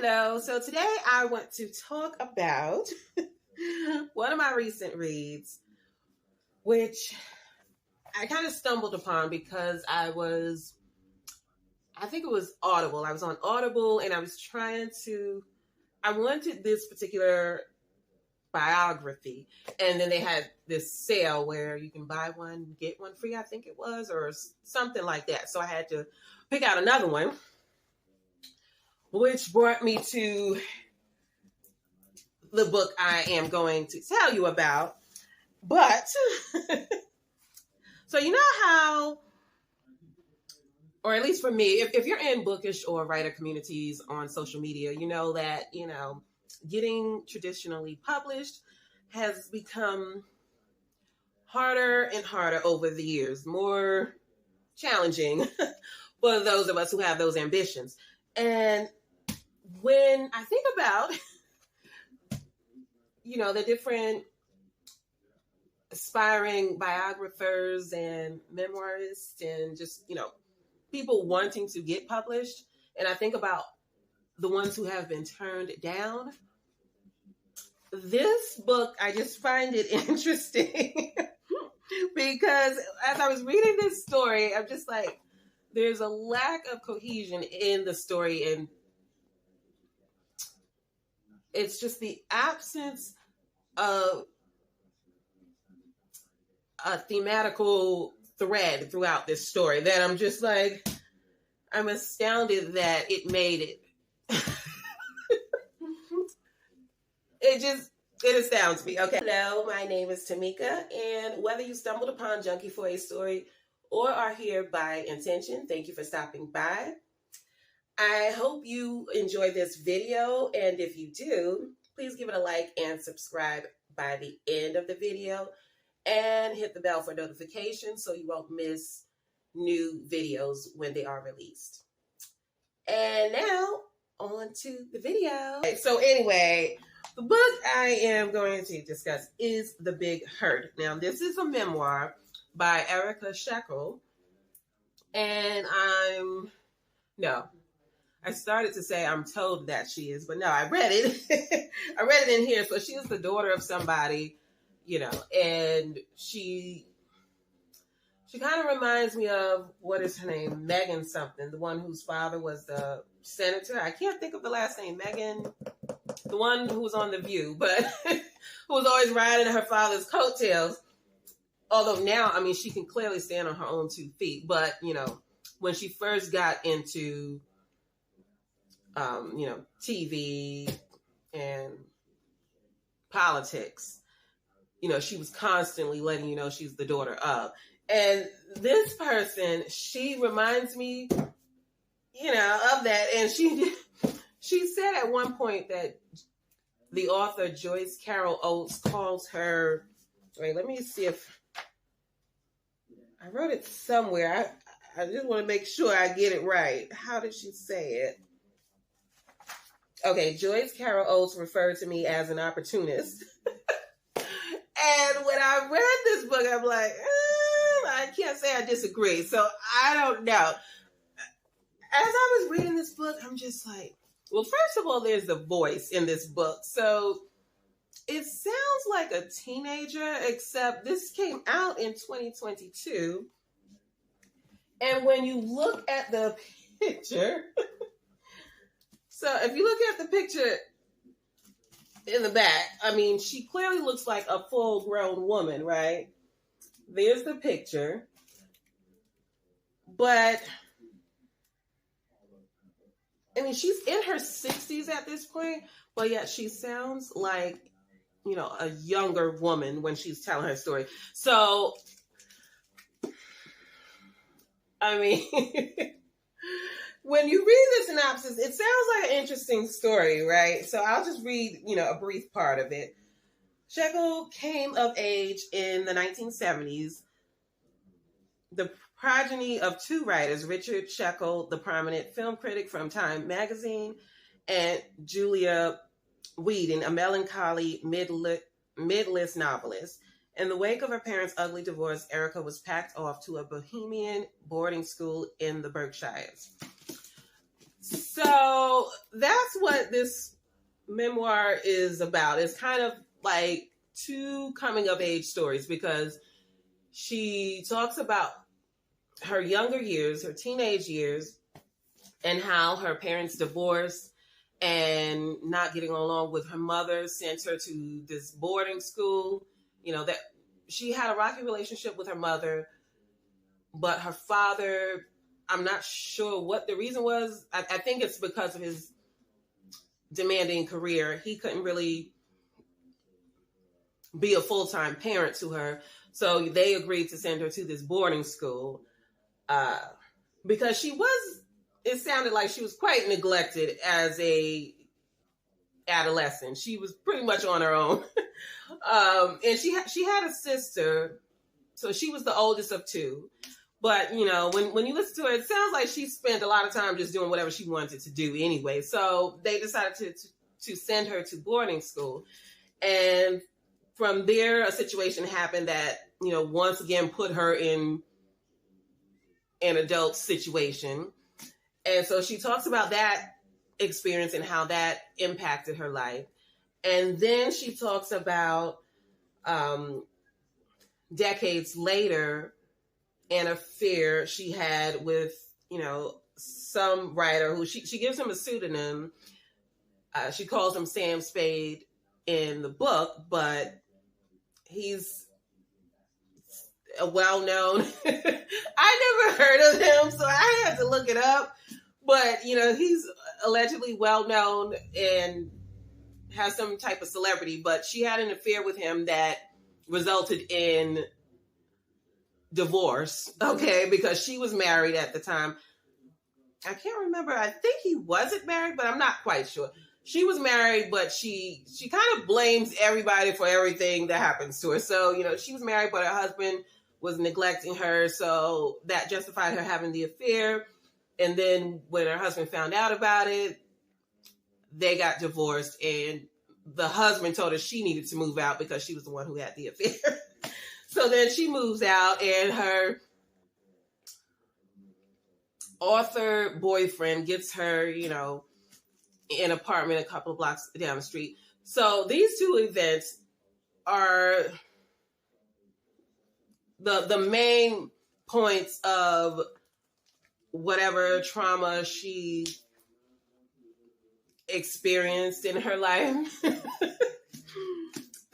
Hello. So today I want to talk about one of my recent reads, which I kind of stumbled upon because I think it was Audible. I was on Audible and I wanted this particular biography. And then they had this sale where you can buy one, get one free, I think it was, or something like that. So I had to pick out another one, which brought me to the book I am going to tell you about. But, so you know how, or at least for me, if you're in bookish or writer communities on social media, you know that, getting traditionally published has become harder and harder over the years, more challenging for those of us who have those ambitions. And when I think about, the different aspiring biographers and memoirists and just, people wanting to get published, and I think about the ones who have been turned down, this book, I just find it interesting because as I was reading this story, I'm just like, there's a lack of cohesion in the story, and it's just the absence of a thematical thread throughout this story that I'm just like, I'm astounded that it made it. It astounds me. Okay. Hello, my name is Tamika, and whether you stumbled upon Junkie for a story or are here by intention, thank you for stopping by. I hope you enjoy this video, and if you do, please give it a like and subscribe by the end of the video, and hit the bell for notifications so you won't miss new videos when they are released. And now, on to the video. Okay, so anyway, the book I am going to discuss is The Big Hurt. Now, this is a memoir by Erica Schickel, and I started to say I'm told that she is, but no, I read it. I read it in here. So she is the daughter of somebody, and she kind of reminds me of, what is her name? Megan something, the one whose father was the senator. I can't think of the last name. Megan, the one who was on The View, but who was always riding her father's coattails. Although now, she can clearly stand on her own 2 feet. But, when she first got into TV and politics, she was constantly letting you know she's the daughter of. And this person, she reminds me, of that. And she said at one point that the author Joyce Carol Oates calls her, wait, let me see if I wrote it somewhere. I just want to make sure I get it right. How did she say it? Okay, Joyce Carol Oates referred to me as an opportunist. And when I read this book, I'm like, I can't say I disagree. So I don't know. As I was reading this book, I'm just like, well, first of all, there's the voice in this book. So it sounds like a teenager, except this came out in 2022. And when you look at the picture, so if you look at the picture in the back, she clearly looks like a full-grown woman, right? There's the picture. But, she's in her 60s at this point, but yet she sounds like, a younger woman when she's telling her story. So, when you read the synopsis, it sounds like an interesting story, right? So I'll just read, a brief part of it. Schickel came of age in the 1970s, the progeny of 2 writers, Richard Schickel, the prominent film critic from Time magazine, and Julia Whedon, a melancholy mid-list novelist. In the wake of her parents' ugly divorce, Erica was packed off to a bohemian boarding school in the Berkshires. So that's that's what this memoir is about. It's kind of like two coming of age stories, because she talks about her younger years, her teenage years, and how her parents divorced and not getting along with her mother sent her to this boarding school. You know, that she had a rocky relationship with her mother, but her father, I'm not sure what the reason was. I think it's because of his demanding career. He couldn't really be a full-time parent to her. So they agreed to send her to this boarding school because it sounded like she was quite neglected as a adolescent. She was pretty much on her own. And she had a sister, so she was the oldest of two. But, you know, when you listen to her, it sounds like she spent a lot of time just doing whatever she wanted to do anyway. So they decided to send her to boarding school. And from there, a situation happened that, you know, once again put her in an adult situation. And so she talks about that experience and how that impacted her life. And then she talks about decades later, an affair she had with, you know, some writer who she gives him a pseudonym. She calls him Sam Spade in the book, but he's a well-known. I never heard of him, so I had to look it up. But, you know, he's allegedly well-known and has some type of celebrity, but she had an affair with him that resulted in divorce, okay, because she was married at the time. I can't remember. I think he wasn't married, but I'm not quite sure. She was married, but she kind of blames everybody for everything that happens to her. So, you know, she was married, but her husband was neglecting her, so that justified her having the affair. And then when her husband found out about it, they got divorced, and the husband told her she needed to move out because she was the one who had the affair. So then she moves out, and her author boyfriend gets her, you know, an apartment a couple of blocks down the street. So these two events are the main points of whatever trauma she experienced in her life.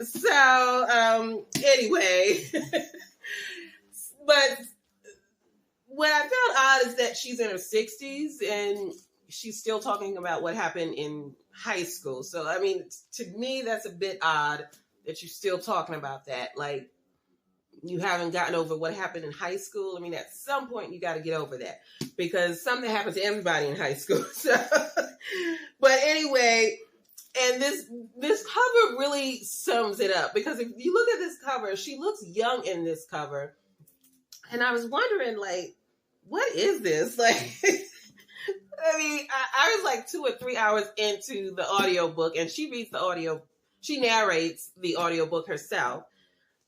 So, anyway, but what I found odd is that she's in her 60s and she's still talking about what happened in high school. So, I mean, to me, that's a bit odd that you're still talking about that. Like, you haven't gotten over what happened in high school. I mean, at some point, you got to get over that because something happened to everybody in high school. So, but anyway, and this cover really sums it up, because if you look at this cover, she looks young in this cover. And I was wondering, like, what is this? Like, I mean, I was like 2 or 3 hours into the audiobook, and she narrates the audiobook herself.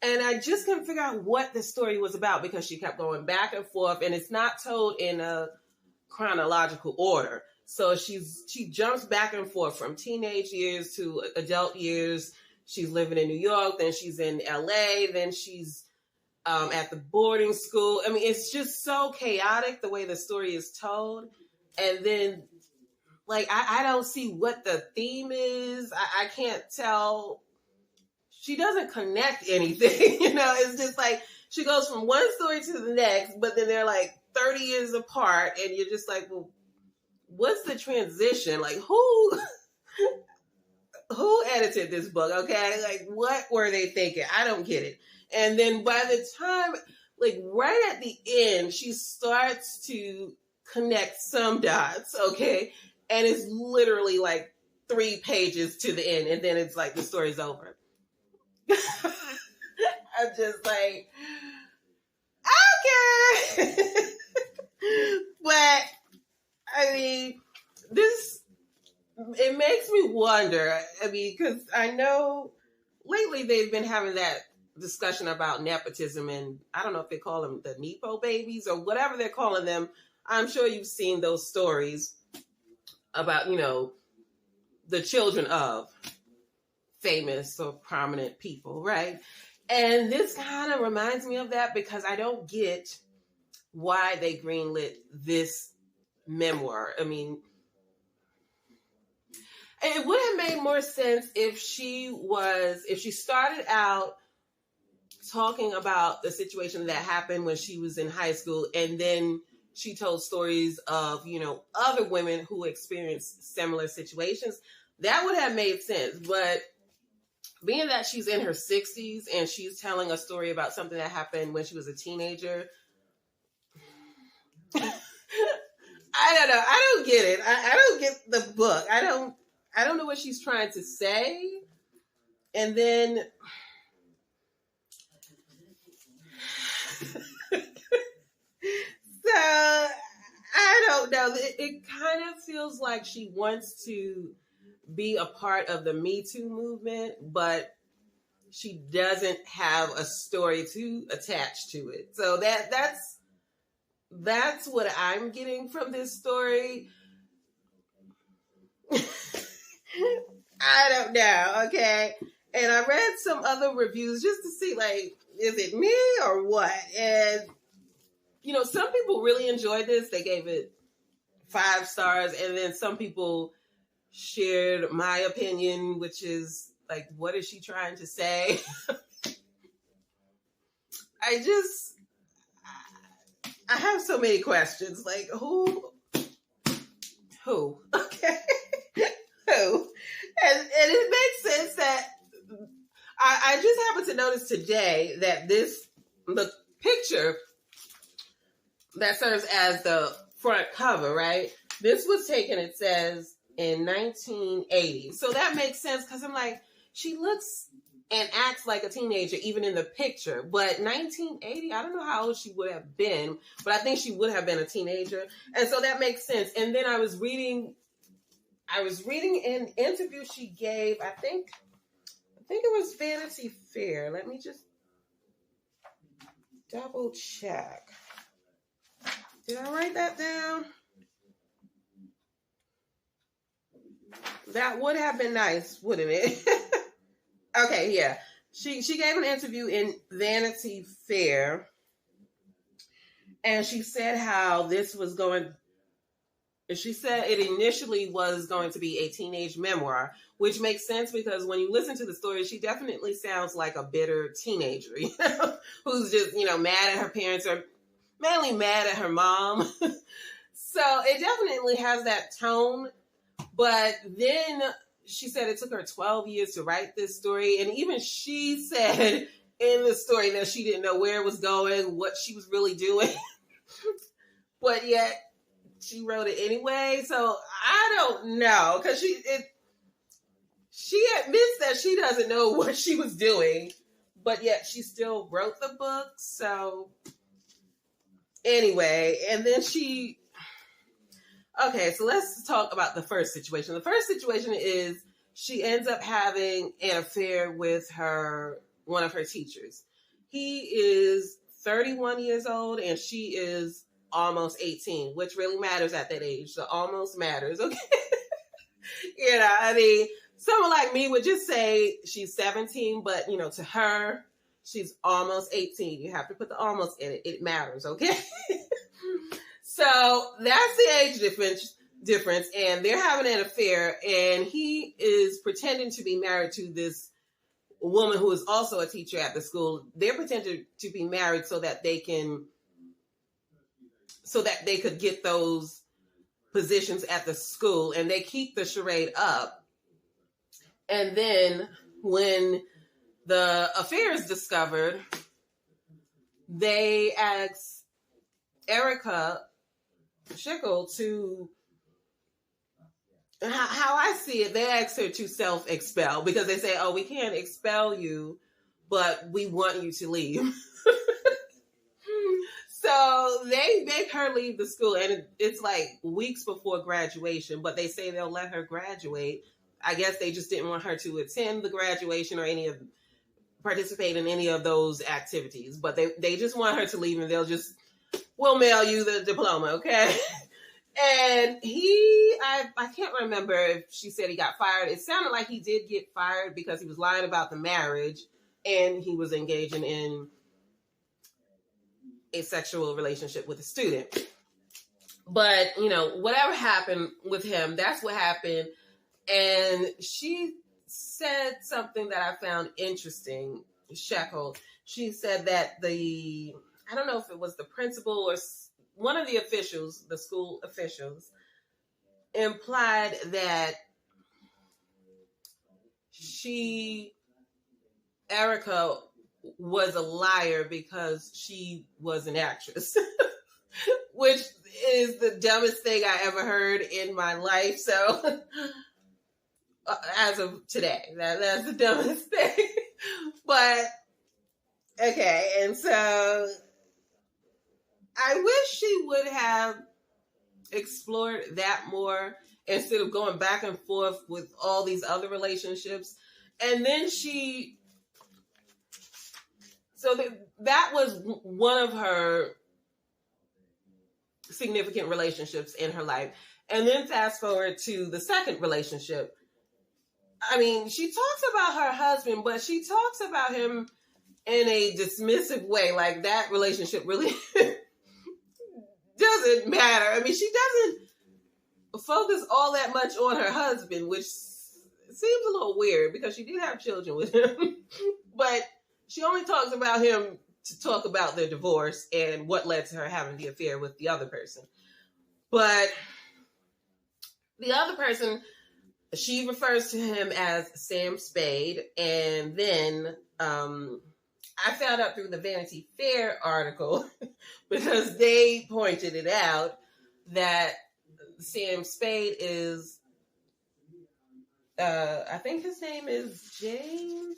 And I just couldn't figure out what the story was about because she kept going back and forth, and it's not told in a chronological order. So she jumps back and forth from teenage years to adult years. She's living in New York, then she's in LA, then she's at the boarding school. I mean, it's just so chaotic the way the story is told. And then, like, I don't see what the theme is. I can't tell. She doesn't connect anything, you know. It's just like she goes from one story to the next, but then they're like 30 years apart, and you're just like, well, what's the transition? Like, who edited this book? Okay, like, what were they thinking? I don't get it. And then by the time, like, right at the end, she starts to connect some dots, okay, and it's literally like 3 pages to the end, and then it's like the story's over. I'm just like, okay. But I mean, it makes me wonder. I mean, because I know lately they've been having that discussion about nepotism, and I don't know if they call them the Nepo babies or whatever they're calling them. I'm sure you've seen those stories about, you know, the children of famous or prominent people, right? And this kind of reminds me of that because I don't get why they greenlit this memoir. I mean, it would have made more sense if she started out talking about the situation that happened when she was in high school, and then she told stories of, other women who experienced similar situations. That would have made sense. But being that she's in her 60s and she's telling a story about something that happened when she was a teenager, I don't know. I don't get it. I don't get the book. I don't know what she's trying to say. And then so I don't know. It kind of feels like she wants to be a part of the Me Too movement, but she doesn't have a story to attach to it. So that's what I'm getting from this story. I don't know, okay? And I read some other reviews just to see, like, is it me or what? And, some people really enjoyed this. They gave it 5 stars. And then some people shared my opinion, which is, like, what is she trying to say? I have so many questions. Like, who? Okay. Who? And it makes sense that I just happened to notice today that the picture that serves as the front cover, right? This was taken, it says, in 1980. So that makes sense because I'm like, she looks and acts like a teenager even in the picture. But 1980, I don't know how old she would have been, but I think she would have been a teenager. And so that makes sense. And then I was reading an interview she gave, I think it was Vanity Fair. Let me just double check. Did I write that down? That would have been nice, wouldn't it? Okay, yeah. She gave an interview in Vanity Fair, and she said how this was going. She said it initially was going to be a teenage memoir, which makes sense because when you listen to the story, she definitely sounds like a bitter teenager, who's just, mad at her parents or mainly mad at her mom. So it definitely has that tone. But then she said it took her 12 years to write this story. And even she said in the story that she didn't know where it was going, what she was really doing. But yet she wrote it anyway. So I don't know, because she admits that she doesn't know what she was doing, but yet she still wrote the book. So anyway, and then okay, so let's talk about the first situation. The first situation is she ends up having an affair with one of her teachers. He is 31 years old and she is almost 18, which really matters at that age. So almost matters, okay? I mean, someone like me would just say she's 17, but to her, she's almost 18. You have to put the almost in it. It matters, okay? So that's the age difference, and they're having an affair, and he is pretending to be married to this woman who is also a teacher at the school. They're pretending to be married so that they could get those positions at the school, and they keep the charade up. And then when the affair is discovered, they ask Erica Schickel to, how I see it, they asked her to self-expel because they say, we can't expel you, but we want you to leave. So they make her leave the school, and it's like weeks before graduation, but they say they'll let her graduate. I guess they just didn't want her to attend the graduation or participate in any of those activities, but they just want her to leave, and we'll mail you the diploma, okay? And I can't remember if she said he got fired. It sounded like he did get fired because he was lying about the marriage and he was engaging in a sexual relationship with a student. But, whatever happened with him, that's what happened. And she said something that I found interesting, Schickel. She said that I don't know if it was the principal or one of the officials, the school officials, implied that Erica was a liar because she was an actress, which is the dumbest thing I ever heard in my life. So as of today, that's the dumbest thing. But okay, and so I wish she would have explored that more instead of going back and forth with all these other relationships. And then that was one of her significant relationships in her life. And then fast forward to the second relationship. I mean, she talks about her husband, but she talks about him in a dismissive way. Like that relationship really doesn't matter. I mean, she doesn't focus all that much on her husband, which seems a little weird because she did have children with him. But she only talks about him to talk about their divorce and what led to her having the affair with the other person. But the other person, she refers to him as Sam Spade. And then I found out through the Vanity Fair article because they pointed it out that Sam Spade is, I think his name is James.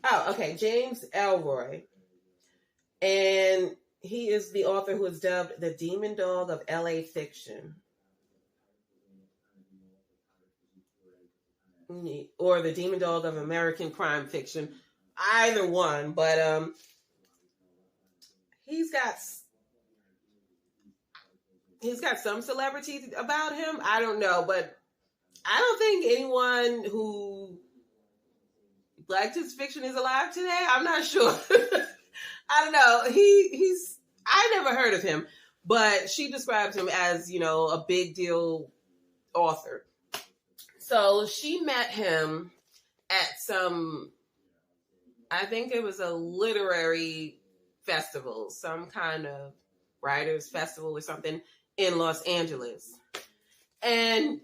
Oh, okay, James Elroy. And he is the author who is dubbed the Demon Dog of LA fiction. Or the Demon Dog of American crime fiction. Either one, but he's got some celebrity about him. I don't know, but I don't think anyone who liked his fiction is alive today. I'm not sure. I don't know. I never heard of him, but she describes him as, a big deal author. So she met him at I think it was a literary festival, some kind of writers festival or something in Los Angeles. And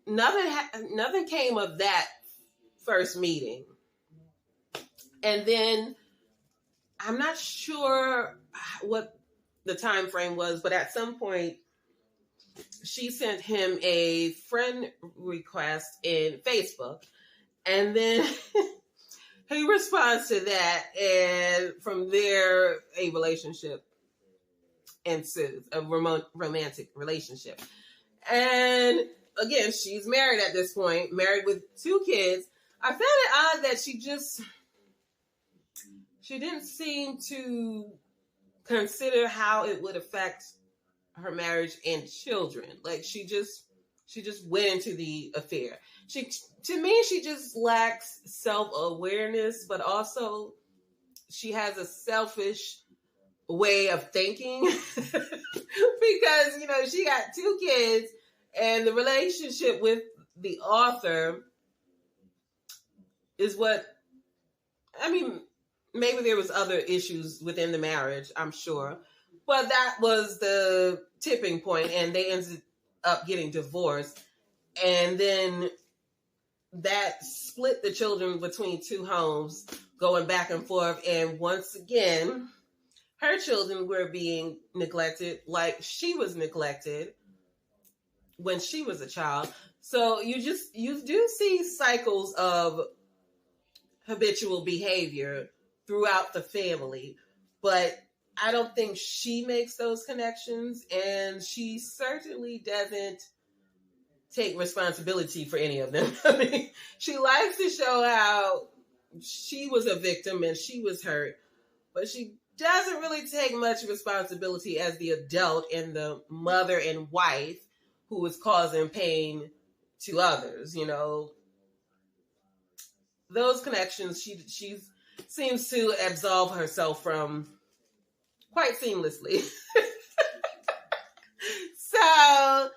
nothing came of that first meeting. And then I'm not sure what the time frame was, but at some point she sent him a friend request in Facebook. And then he responds to that, and from there a relationship ensues, a romantic relationship. And again, she's married at this point, married with 2 kids. I found it odd that she didn't seem to consider how it would affect her marriage and children. Like she just went into the affair. To me, she just lacks self-awareness, but also she has a selfish way of thinking because, she got 2 kids and the relationship with the author is maybe there was other issues within the marriage, I'm sure, but that was the tipping point and they ended up getting divorced. And then that split the children between 2 homes, going back and forth. And once again, her children were being neglected like she was neglected when she was a child. So you do see cycles of habitual behavior throughout the family, but I don't think she makes those connections, and she certainly doesn't take responsibility for any of them. I mean, she likes to show how she was a victim and she was hurt, but she doesn't really take much responsibility as the adult and the mother and wife who is causing pain to others. You know, those connections she seems to absolve herself from quite seamlessly. So,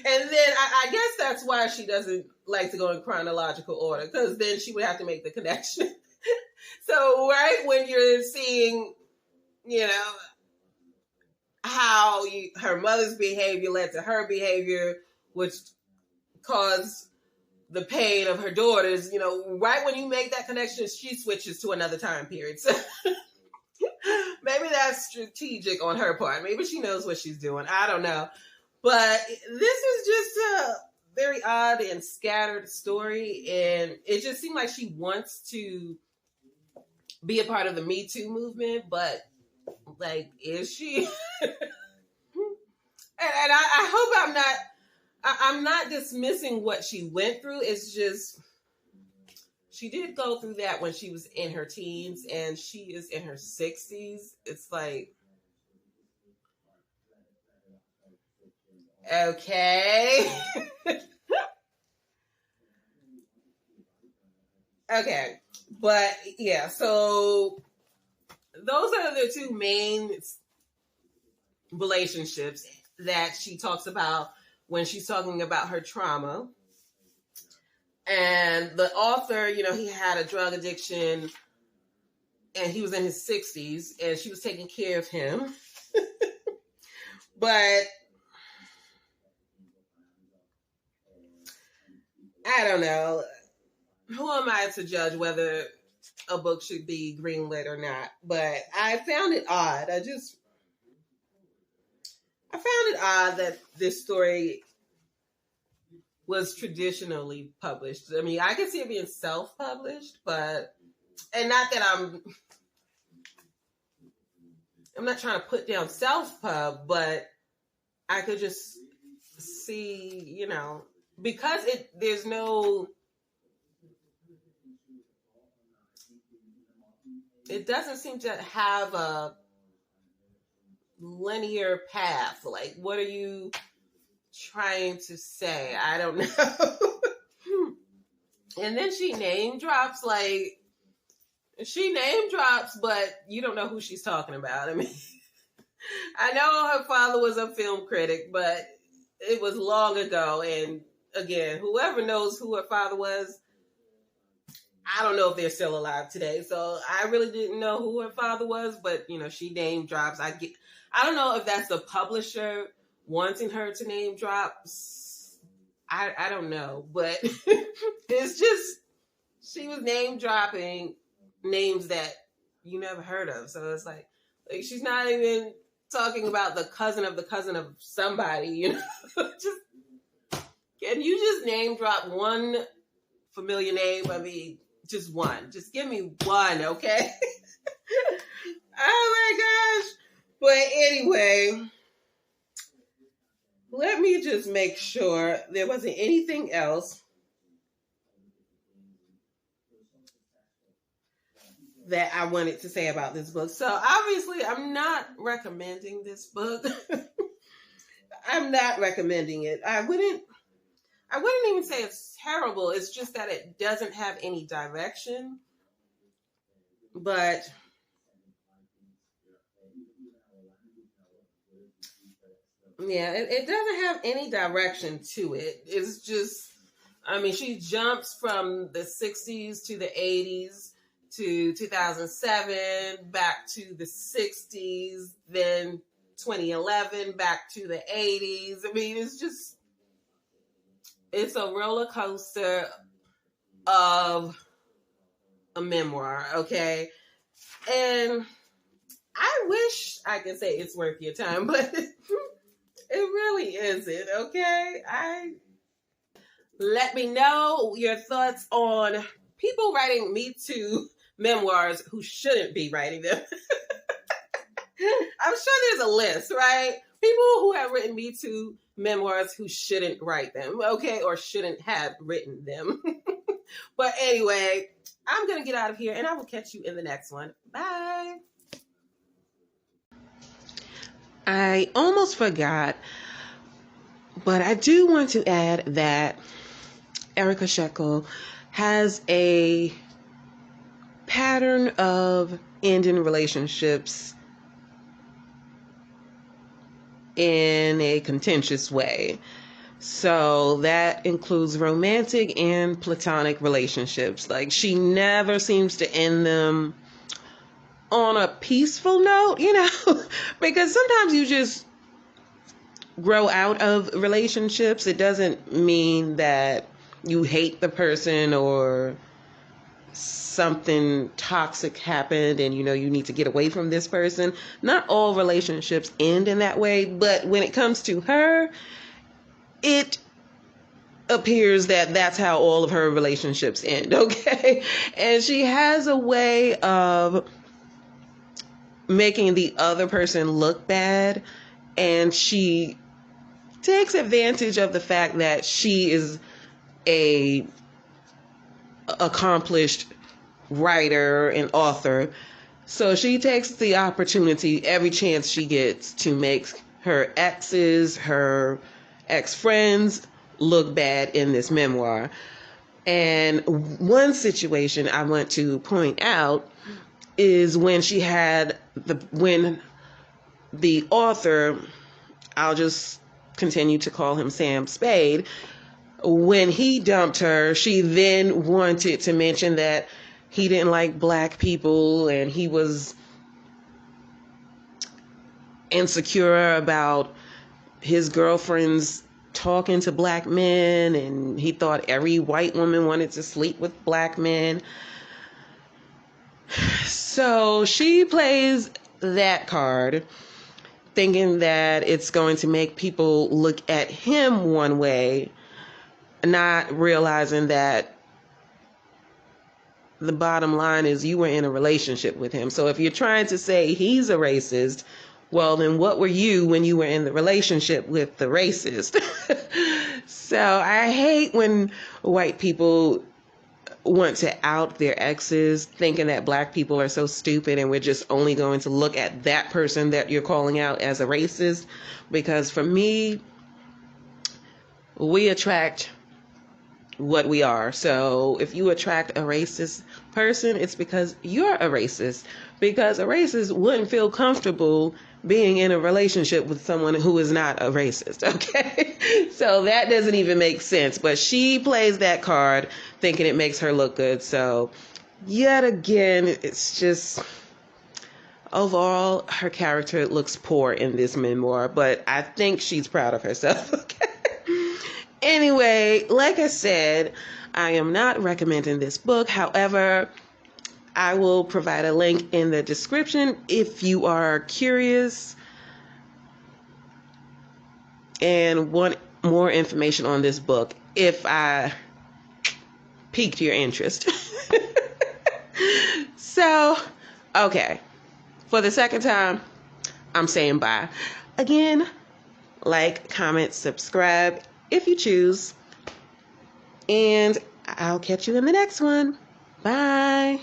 and then I guess that's why she doesn't like to go in chronological order, because then she would have to make the connection. So, right when you're seeing, you know, how her mother's behavior led to her behavior, which caused the pain of her daughters, you know, right when you make that connection, she switches to another time period. So maybe that's strategic on her part. Maybe she knows what she's doing. I don't know. But this is just a very odd and scattered story. And it just seemed like she wants to be a part of the Me Too movement. But, like, is she? And I hope I'm not dismissing what she went through. It's just, she did go through that when she was in her teens, and she is in her 60s. It's like, okay. Okay. But yeah, so those are the two main relationships that she talks about when she's talking about her trauma. And the author, you know, he had a drug addiction and he was in his 60s and she was taking care of him. But I don't know. Who am I to judge whether a book should be greenlit or not? But I found it odd. I found it odd that this story was traditionally published. I mean, I can see it being self-published, but, and not that I'm not trying to put down self-pub, but I could just see, you know, because there's no, it doesn't seem to have a linear path. Like, what are you trying to say? I don't know. And then she name drops, but you don't know who she's talking about. I mean, I know her father was a film critic, but it was long ago. And again, whoever knows who her father was, I don't know if they're still alive today. So I really didn't know who her father was, but you know, she name drops. I don't know if that's the publisher wanting her to name drop. I don't know, but it's just, she was name dropping names that you never heard of. So it's like she's not even talking about the cousin of somebody, you know. Just, can you just name drop one familiar name? I mean, just one. Just give me one, okay? Oh my gosh. But anyway, let me just make sure there wasn't anything else that I wanted to say about this book. So obviously I'm not recommending this book. I'm not recommending it. I wouldn't even say it's terrible. It's just that it doesn't have any direction. But yeah, it doesn't have any direction to it. It's just, I mean, she jumps from the 60s to the 80s to 2007, back to the 60s, then 2011, back to the 80s. I mean, it's a roller coaster of a memoir, okay? And I wish I could say it's worth your time, but it really isn't, okay? Let me know your thoughts on people writing Me Too memoirs who shouldn't be writing them. I'm sure there's a list, right? People who have written Me Too memoirs who shouldn't write them, okay? Or shouldn't have written them. But anyway, I'm going to get out of here and I will catch you in the next one. Bye. I almost forgot, but I do want to add that Erica Schickel has a pattern of ending relationships in a contentious way. So that includes romantic and platonic relationships. Like, she never seems to end them on a peaceful note, because sometimes you just grow out of relationships. It doesn't mean that you hate the person or something toxic happened and you need to get away from this person. Not all relationships end in that way, but when it comes to her, it appears that that's how all of her relationships end, okay? And she has a way of making the other person look bad, and she takes advantage of the fact that she is a accomplished writer and author. So she takes the opportunity every chance she gets to make her exes, her ex-friends look bad in this memoir. And one situation I want to point out is when she had when the author, I'll just continue to call him Sam Spade, when he dumped her, she then wanted to mention that he didn't like black people and he was insecure about his girlfriends talking to black men, and he thought every white woman wanted to sleep with black men. So she plays that card, thinking that it's going to make people look at him one way, not realizing that the bottom line is you were in a relationship with him. So if you're trying to say he's a racist, well, then what were you when you were in the relationship with the racist? So I hate when white people want to out their exes, thinking that black people are so stupid and we're just only going to look at that person that you're calling out as a racist. Because for me, we attract what we are. So if you attract a racist person, it's because you're a racist. Because a racist wouldn't feel comfortable being in a relationship with someone who is not a racist, okay? So that doesn't even make sense. But she plays that card thinking it makes her look good. So yet again, it's just, overall, her character looks poor in this memoir, but I think she's proud of herself, okay? Anyway, like I said, I am not recommending this book. However, I will provide a link in the description if you are curious and want more information on this book, if I piqued your interest. So, okay. For the second time, I'm saying bye. Again, like, comment, subscribe if you choose. And I'll catch you in the next one. Bye.